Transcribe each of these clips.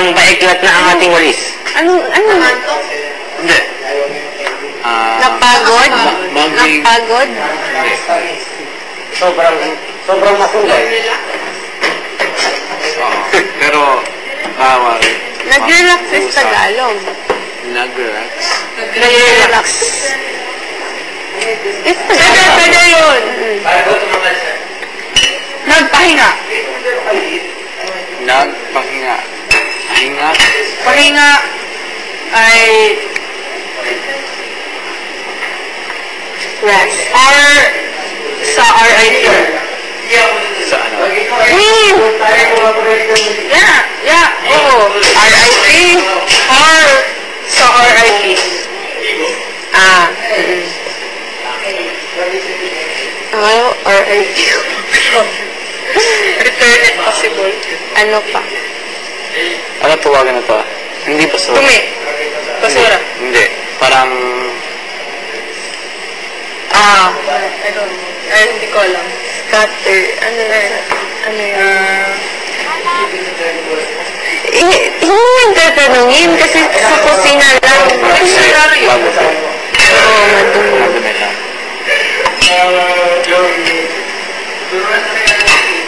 Sobrang baiklat na ang ating walis. Ano? Hindi. Napagod? Napagod? Sobrang makulay. Pero, bawal. Nag-relax is Tagalog. Nag-relax? Nag-relax. Pwede yun. Nagpahinga. Nagpahinga. Pahinga? Pahinga ay rest. Or sa RIP. Sa ano? Yeah. Oo. RIP or sa RIP. RIP. Return if possible. Ano pa? Ano tawagan na to? Hindi basura. Tumi. Basura. Hindi. Parang... I don't know. Hindi ko alam. Scatter. Ano yun? Hindi mo tatanungin kasi sa kusina lang. Bago to. Oo, madumi. Madumi lang.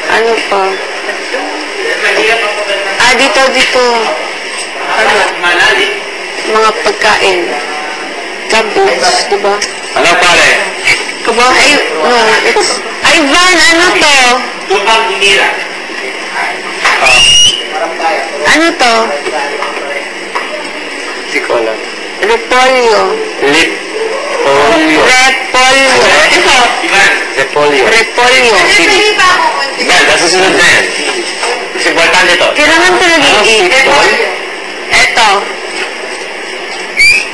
Ano pa? Dito. Ano? Mga pagkain. Cabbage, diba? Ano pare? Ivan, ano to? Ano to? Hindi ko alam. Repolyo. Repolyo. Sige. Yan, nasusunod na yan. Importante to. Kailangan talaga i-repol. Eto.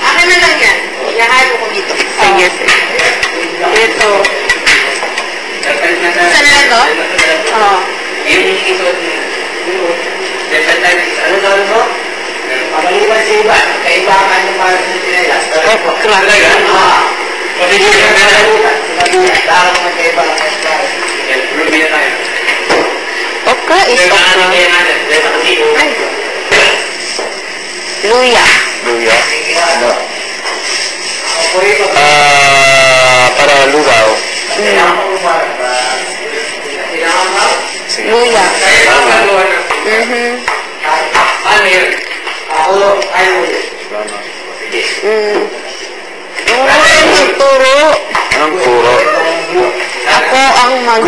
Akin na lang yan. Ihahalo ko dito. Sige. Ito. Saan na ito? Oo. Ano gawin mo? Pagalipan sa iba, kaibakan yung parang sa tinelas. Okra. Takot mo kaibakan sa iba. Okra is okra. Luya. Luya? Ano? Para lugaw. Luya. Ano yun? Ako, ayaw mo yun. Magturo. Anong puro? Ako ang mag